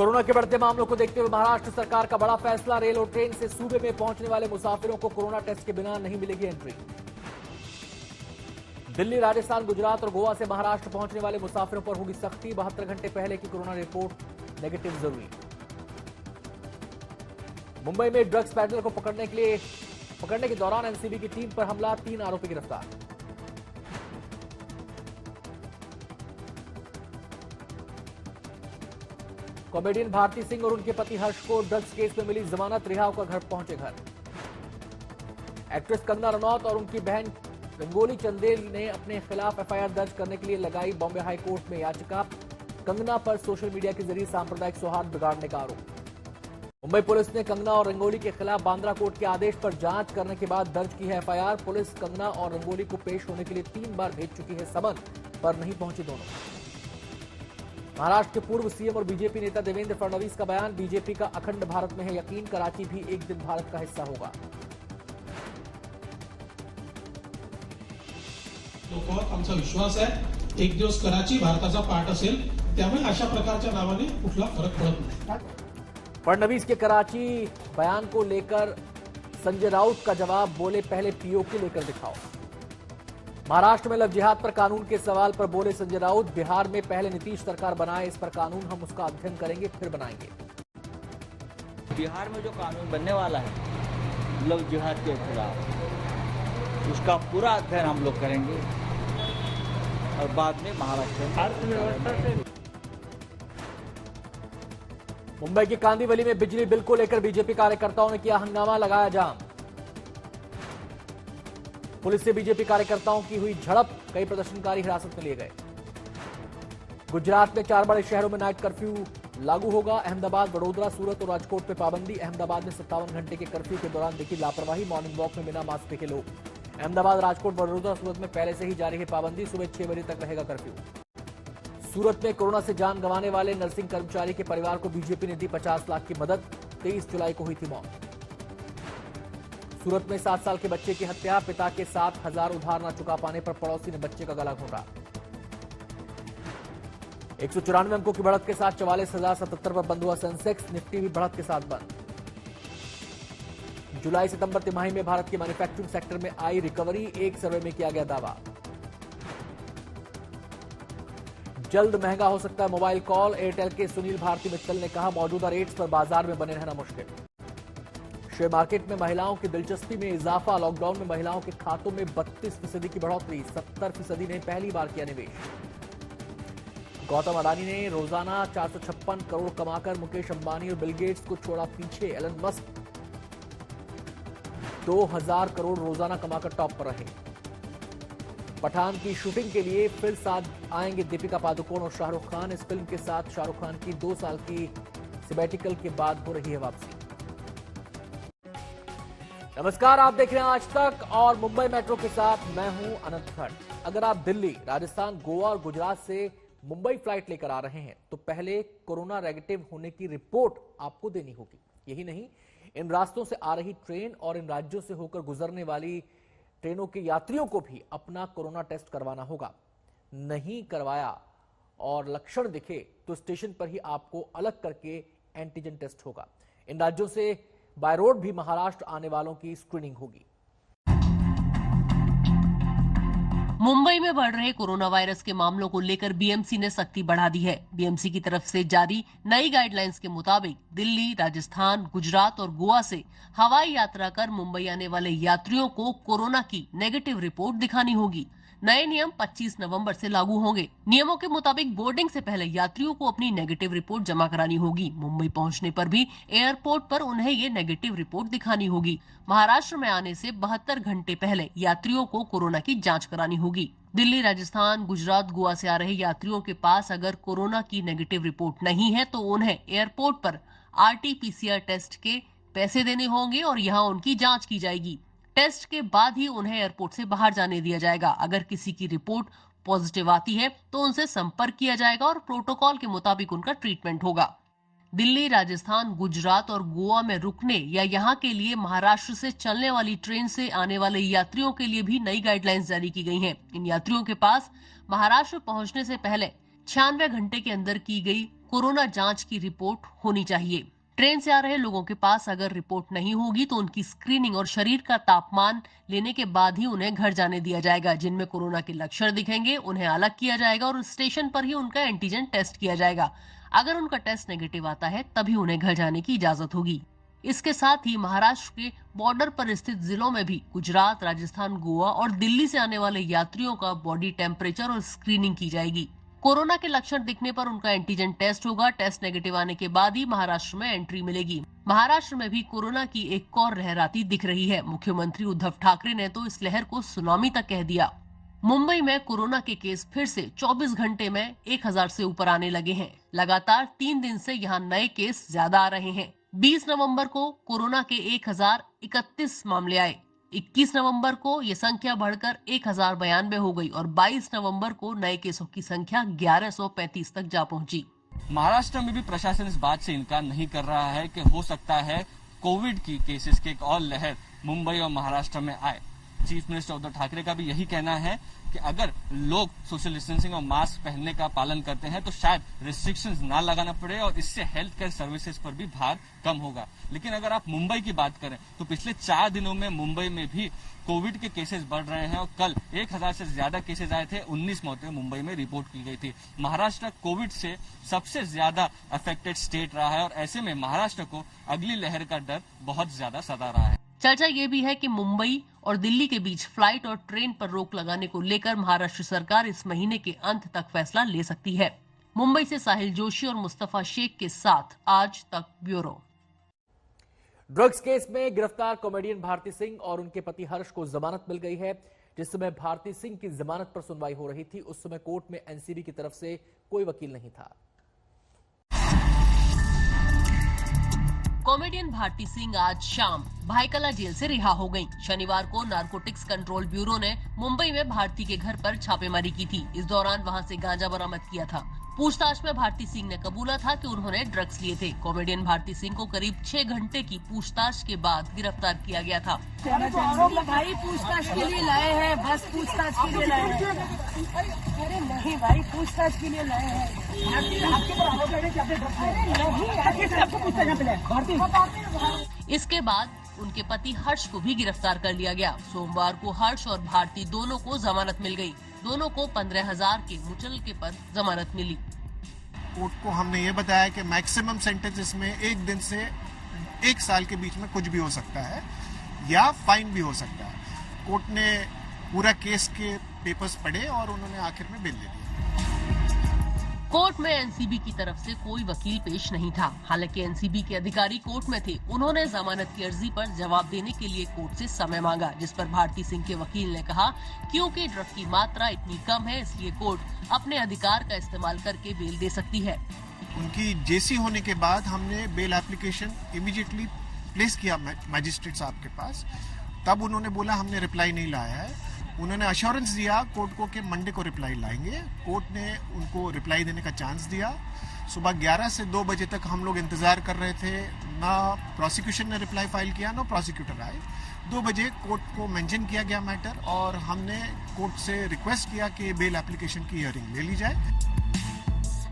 Corona के बढ़ते मामलों को देखते हुए महाराष्ट्र सरकार का बड़ा फैसला। रेल और ट्रेन से सूबे में पहुंचने वाले मुसाफिरों को कोरोना टेस्ट के बिना नहीं मिलेगी एंट्री। दिल्ली, राजस्थान, गुजरात और गोवा से महाराष्ट्र पहुंचने वाले मुसाफिरों पर होगी सख्ती। 72 घंटे पहले की कोरोना रिपोर्ट नेगेटिव जरूरी। मुंबई में ड्रग्स पैडलर को पकड़ने के दौरान एनसीबी की टीम पर हमला, 3 आरोपी गिरफ्तार। कॉमेडियन भारती सिंह और उनके पति हर्ष को ड्रग्स केस में मिली जमानत, रिहा होकर घर पहुंचे घर। एक्ट्रेस कंगना रनौत और उनकी बहन रंगोली चंदेल ने अपने खिलाफ एफआईआर दर्ज करने के लिए लगाई बॉम्बे हाई कोर्ट में याचिका। कंगना पर सोशल मीडिया के जरिए सांप्रदायिक सौहार्द बिगाड़ने का आरोप। मुंबई पुलिस ने कंगना और रंगोली के खिलाफ बांद्रा कोर्ट के आदेश पर जांच करने के बाद दर्ज की है एफआईआर। पुलिस कंगना और रंगोली को पेश होने के लिए 3 बार भेज चुकी है समन, पर नहीं पहुंचे दोनों। महाराष्ट्र के पूर्व सीएम और बीजेपी नेता देवेंद्र फडणवीस का बयान, बीजेपी का अखंड भारत में है यकीन, कराची भी एक दिन भारत का हिस्सा होगा। लोकांवर आमचा विश्वास आहे, एक दिवस कराची भारताचा पार्ट असेल, त्यामुळे अशा प्रकारच्या नावाने कुठला फरक पडत नाही। फडणवीस के कराची बयान को लेकर संजय राउत का जवाब, बोले पहले पीओके लेकर दिखाओ। महाराष्ट्र में लव जिहाद पर कानून के सवाल पर बोले संजय राउत, बिहार में पहले नीतीश सरकार बनाए इस पर कानून, हम उसका अध्ययन करेंगे फिर बनाएंगे। बिहार में जो कानून बनने वाला है लव जिहाद के खिलाफ, उसका पूरा अध्ययन हम लोग करेंगे और बाद में महाराष्ट्र में अर्थव्यवस्था से। मुंबई के कांदिवली में बिजली बिल को लेकर बीजेपी कार्यकर्ताओं ने किया हंगामा, लगाया जाम। पुलिस से बीजेपी कार्यकर्ताओं की हुई झड़प, कई प्रदर्शनकारी हिरासत में लिए गए। गुजरात में 4 बड़े शहरों में नाइट कर्फ्यू लागू होगा। अहमदाबाद, वडोदरा, सूरत और राजकोट में पाबंदी। अहमदाबाद में 57 घंटे के कर्फ्यू के दौरान दिखी लापरवाही, मॉर्निंग वॉक में बिना मास्क के लोग। अहमदाबाद, राजकोट, वडोदरा, सूरत में पहले से ही जारी है पाबंदी, सुबह 6 बजे तक रहेगा कर्फ्यू। सूरत में कोरोना से जान गंवाने वाले नर्सिंग कर्मचारी के परिवार को बीजेपी ने दी 50 लाख की मदद, 23 जुलाई को हुई थी मौत। सूरत में 7 साल के बच्चे की हत्या, पिता के 7,000 उधार न चुका पाने पर पड़ोसी ने बच्चे का गला घोटा। 194 अंकों की बढ़त के साथ 44,077 पर बंद हुआ सेंसेक्स, निफ्टी भी बढ़त के साथ बंद। जुलाई सितंबर तिमाही में भारत के मैन्युफैक्चरिंग सेक्टर में आई रिकवरी, एक सर्वे में किया गया दावा। जल्द महंगा हो सकता है मोबाइल कॉल, एयरटेल के सुनील भारती मित्तल ने कहा, मौजूदा रेट्स पर बाजार में बने रहना मुश्किल। शेयर मार्केट में महिलाओं की दिलचस्पी में इजाफा, लॉकडाउन में महिलाओं के खातों में 32% की बढ़ोतरी, 70% ने पहली बार किया निवेश। गौतम अडानी ने रोजाना 456 करोड़ कमाकर मुकेश अंबानी और बिल गेट्स को छोड़ा पीछे। एलन मस्क 2000 करोड़ रोजाना कमाकर टॉप पर रहे। पठान की शूटिंग के लिए फिर साथ आएंगे दीपिका पादुकोण और शाहरुख खान। इस फिल्म के साथ शाहरुख खान की 2 साल की सैबेटिकल के बाद हो रही है वापसी। नमस्कार, आप देख रहे हैं आज तक और मुंबई मेट्रो के साथ मैं हूं अनंत खट। अगर आप दिल्ली, राजस्थान, गोवा और गुजरात से मुंबई फ्लाइट लेकर आ रहे हैं तो पहले कोरोना नेगेटिव होने की रिपोर्ट आपको देनी होगी। यही नहीं, इन रास्तों से आ रही ट्रेन और इन राज्यों से होकर गुजरने वाली ट्रेनों के यात्रियों को भी अपना कोरोना टेस्ट करवाना होगा। नहीं करवाया और लक्षण दिखे तो स्टेशन पर ही आपको अलग करके एंटीजन टेस्ट होगा। इन राज्यों से बाय रोड भी महाराष्ट्र आने वालों की स्क्रीनिंग होगी। मुंबई में बढ़ रहे कोरोना वायरस के मामलों को लेकर बीएमसी ने सख्ती बढ़ा दी है। बीएमसी की तरफ से जारी नई गाइडलाइंस के मुताबिक दिल्ली, राजस्थान, गुजरात और गोवा से हवाई यात्रा कर मुंबई आने वाले यात्रियों को कोरोना की नेगेटिव रिपोर्ट दिखानी होगी। नए नियम 25 नवंबर से लागू होंगे। नियमों के मुताबिक बोर्डिंग से पहले यात्रियों को अपनी नेगेटिव रिपोर्ट जमा करानी होगी। मुंबई पहुंचने पर भी एयरपोर्ट पर उन्हें ये नेगेटिव रिपोर्ट दिखानी होगी। महाराष्ट्र में आने से 72 घंटे पहले यात्रियों को कोरोना की जांच करानी होगी। दिल्ली, राजस्थान, गुजरात, गोवा से आ रहे यात्रियों के पास अगर कोरोना की नेगेटिव रिपोर्ट नहीं है तो उन्हें एयरपोर्ट पर RT-PCR टेस्ट के पैसे देने होंगे और यहाँ उनकी जाँच की जाएगी। टेस्ट के बाद ही उन्हें एयरपोर्ट से बाहर जाने दिया जाएगा। अगर किसी की रिपोर्ट पॉजिटिव आती है तो उनसे संपर्क किया जाएगा और प्रोटोकॉल के मुताबिक उनका ट्रीटमेंट होगा। दिल्ली, राजस्थान, गुजरात और गोवा में रुकने या यहाँ के लिए महाराष्ट्र से चलने वाली ट्रेन से आने वाले यात्रियों के लिए भी नई गाइडलाइंस जारी की गई हैं। इन यात्रियों के पास महाराष्ट्र पहुंचने से पहले 96 घंटे के अंदर की गई कोरोना जांच की रिपोर्ट होनी चाहिए। ट्रेन से आ रहे लोगों के पास अगर रिपोर्ट नहीं होगी तो उनकी स्क्रीनिंग और शरीर का तापमान लेने के बाद ही उन्हें घर जाने दिया जाएगा। जिनमें कोरोना के लक्षण दिखेंगे उन्हें अलग किया जाएगा और स्टेशन पर ही उनका एंटीजन टेस्ट किया जाएगा। अगर उनका टेस्ट नेगेटिव आता है तभी उन्हें घर जाने की इजाजत होगी। इसके साथ ही महाराष्ट्र के बॉर्डर पर स्थित जिलों में भी गुजरात, राजस्थान, गोवा और दिल्ली से आने वाले यात्रियों का बॉडी टेम्परेचर और स्क्रीनिंग की जाएगी। कोरोना के लक्षण दिखने पर उनका एंटीजन टेस्ट होगा। टेस्ट नेगेटिव आने के बाद ही महाराष्ट्र में एंट्री मिलेगी। महाराष्ट्र में भी कोरोना की एक और लहर आती दिख रही है। मुख्यमंत्री उद्धव ठाकरे ने तो इस लहर को सुनामी तक कह दिया। मुंबई में कोरोना के केस फिर से 24 घंटे में 1000 से ऊपर आने लगे हैं। लगातार 3 दिन से यहाँ नए केस ज्यादा आ रहे हैं। 20 नवंबर को कोरोना के 1031 मामले आए। 21 नवंबर को ये संख्या बढ़कर 1092 हो गई और 22 नवंबर को नए केसों की संख्या 1135 तक जा पहुंची। महाराष्ट्र में भी प्रशासन इस बात से इनकार नहीं कर रहा है कि हो सकता है कोविड की केसेस की एक और लहर मुंबई और महाराष्ट्र में आए। चीफ मिनिस्टर उद्धव ठाकरे का भी यही कहना है कि अगर लोग सोशल डिस्टेंसिंग और मास्क पहनने का पालन करते हैं तो शायद रिस्ट्रिक्शंस ना लगाना पड़े और इससे हेल्थ केयर सर्विसेज पर भी भार कम होगा। लेकिन अगर आप मुंबई की बात करें तो पिछले 4 दिनों में मुंबई में भी कोविड के केसेस बढ़ रहे हैं और कल 1000 से ज्यादा केसेस आए थे। 19 मौतें मुंबई में रिपोर्ट की गई थी। महाराष्ट्र कोविड से सबसे ज्यादा अफेक्टेड स्टेट रहा है और ऐसे में महाराष्ट्र को अगली लहर का डर बहुत ज्यादा सता रहा है। चर्चा ये भी है कि मुंबई और दिल्ली के बीच फ्लाइट और ट्रेन पर रोक लगाने को लेकर महाराष्ट्र सरकार इस महीने के अंत तक फैसला ले सकती है। मुंबई से साहिल जोशी और मुस्तफा शेख के साथ आज तक ब्यूरो। ड्रग्स केस में गिरफ्तार कॉमेडियन भारती सिंह और उनके पति हर्ष को जमानत मिल गई है। जिस समय भारती सिंह की जमानत पर सुनवाई हो रही थी उस समय कोर्ट में एनसीबी की तरफ से कोई वकील नहीं था। कॉमेडियन भारती सिंह आज शाम भाईकला जेल से रिहा हो गयी। शनिवार को नारकोटिक्स कंट्रोल ब्यूरो ने मुंबई में भारती के घर पर छापेमारी की थी। इस दौरान वहां से गांजा बरामद किया था। पूछताछ में भारती सिंह ने कबूला था कि उन्होंने ड्रग्स लिए थे। कॉमेडियन भारती सिंह को करीब 6 घंटे की पूछताछ के बाद गिरफ्तार किया गया था। भाई पूछताछ के लिए लाए हैं, बस पूछताछ के लिए लाए हैं। अरे नहीं भाई, पूछताछ के लिए लाए हैं। इसके बाद उनके पति हर्ष को भी गिरफ्तार कर लिया गया। सोमवार को हर्ष और भारती दोनों को जमानत मिल गई। दोनों को 15,000 के मुचलके पर जमानत मिली। कोर्ट को हमने ये बताया कि मैक्सिमम सेंटेंस इसमें 1 दिन से 1 साल के बीच में कुछ भी हो सकता है या फाइन भी हो सकता है। कोर्ट ने पूरा केस के पेपर्स पढ़े और उन्होंने आखिर में बेल दे दिया। कोर्ट में एनसीबी की तरफ से कोई वकील पेश नहीं था। हालांकि एनसीबी के अधिकारी कोर्ट में थे। उन्होंने जमानत की अर्जी पर जवाब देने के लिए कोर्ट से समय मांगा, जिस पर भारती सिंह के वकील ने कहा क्योंकि ड्रग की मात्रा इतनी कम है इसलिए कोर्ट अपने अधिकार का इस्तेमाल करके बेल दे सकती है। उनकी जेसी होने के बाद हमने बेल एप्लीकेशन इमीडिएटली प्लेस किया मैजिस्ट्रेट साहब के पास। तब उन्होंने बोला हमने रिप्लाई नहीं लाया है। उन्होंने अश्योरेंस दिया कोर्ट को कि मंडे को रिप्लाई लाएंगे। कोर्ट ने उनको रिप्लाई देने का चांस दिया। सुबह 11 से 2 बजे तक हम लोग इंतजार कर रहे थे। ना प्रोसिक्यूशन ने रिप्लाई फाइल किया ना प्रोसिक्यूटर आए। 2 बजे कोर्ट को मेंशन किया गया मैटर और हमने कोर्ट से रिक्वेस्ट किया कि बेल एप्लीकेशन की हियरिंग ले ली जाए।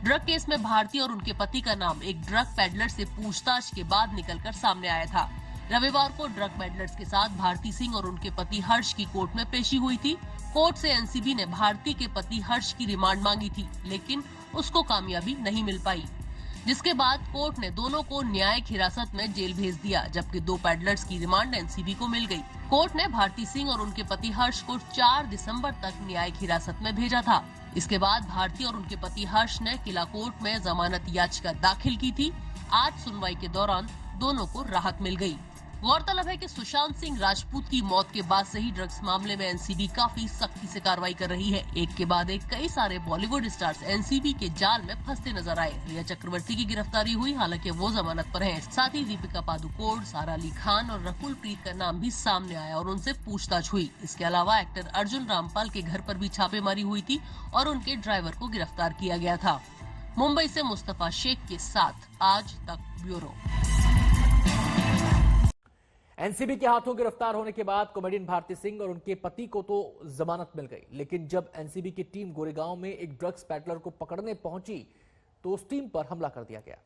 ड्रग केस में भारती और उनके पति का नाम एक ड्रग पेडलर से पूछताछ के बाद निकलकर सामने आया था। रविवार को ड्रग पेडलर्स के साथ भारती सिंह और उनके पति हर्ष की कोर्ट में पेशी हुई थी। कोर्ट से एनसीबी ने भारती के पति हर्ष की रिमांड मांगी थी, लेकिन उसको कामयाबी नहीं मिल पाई, जिसके बाद कोर्ट ने दोनों को न्यायिक हिरासत में जेल भेज दिया, जबकि 2 पेडलर्स की रिमांड एनसीबी को मिल गई। कोर्ट ने भारती सिंह और उनके पति हर्ष को 4 दिसंबर तक न्यायिक हिरासत में भेजा था। इसके बाद भारती और उनके पति हर्ष ने किला कोर्ट में जमानत याचिका दाखिल की थी। आज सुनवाई के दौरान दोनों को राहत मिल गई। गौरतलब है कि सुशांत सिंह राजपूत की मौत के बाद से ही ड्रग्स मामले में एनसीबी काफी सख्ती से कार्रवाई कर रही है। एक के बाद एक कई सारे बॉलीवुड स्टार्स एनसीबी के जाल में फंसते नजर आए। रिया चक्रवर्ती की गिरफ्तारी हुई, हालांकि वो जमानत पर हैं। साथ ही दीपिका पादुकोण, सारा अली खान और रकुल प्रीत का नाम भी सामने आया और उनसे पूछताछ हुई। इसके अलावा एक्टर अर्जुन रामपाल के घर पर भी छापेमारी हुई थी और उनके ड्राइवर को गिरफ्तार किया गया था। मुंबई से मुस्तफा शेख के साथ आज तक ब्यूरो। एनसीबी के हाथों गिरफ्तार होने के बाद कॉमेडियन भारती सिंह और उनके पति को तो जमानत मिल गई, लेकिन जब एनसीबी की टीम गोरेगांव में एक ड्रग्स पैडलर को पकड़ने पहुंची तो उस टीम पर हमला कर दिया गया।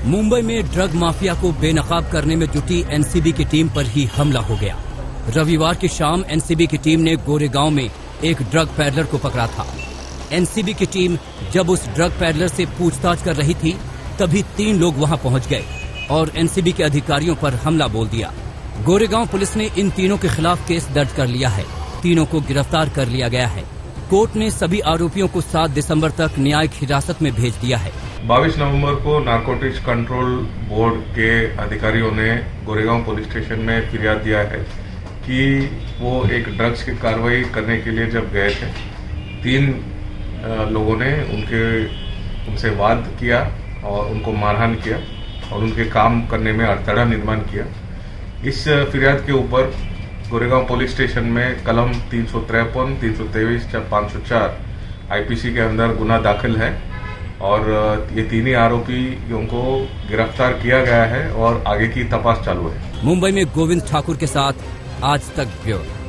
मुंबई में ड्रग माफिया को बेनकाब करने में जुटी एनसीबी की टीम पर ही हमला हो गया। रविवार की शाम एनसीबी की टीम ने गोरेगांव में एक ड्रग पैडलर को पकड़ा था। एनसीबी की टीम जब उस ड्रग पैडलर से पूछताछ कर रही थी, तभी 3 लोग वहां पहुंच गए और एनसीबी के अधिकारियों पर हमला बोल दिया। गोरेगांव पुलिस ने इन तीनों के खिलाफ केस दर्ज कर लिया है। तीनों को गिरफ्तार कर लिया गया है। कोर्ट ने सभी आरोपियों को 7 दिसंबर तक न्यायिक हिरासत में भेज दिया है। 22 नवंबर को नारकोटिक्स कंट्रोल बोर्ड के अधिकारियों ने गोरेगांव पुलिस स्टेशन में फिरियाद दिया है कि वो एक ड्रग्स की कार्रवाई करने के लिए जब गए थे, 3 लोगों ने उनसे वाद किया और उनको मारहान किया और उनके काम करने में अड़थड़ा निर्माण किया। इस फिरियाद के ऊपर गोरेगांव पुलिस स्टेशन में कलम 353, 323, 504 आईपीसी के अंदर गुना दाखिल है और ये 3 ही आरोपियों को गिरफ्तार किया गया है और आगे की तपास चालू है। मुंबई में गोविंद ठाकुर के साथ आज तक ब्यूरो।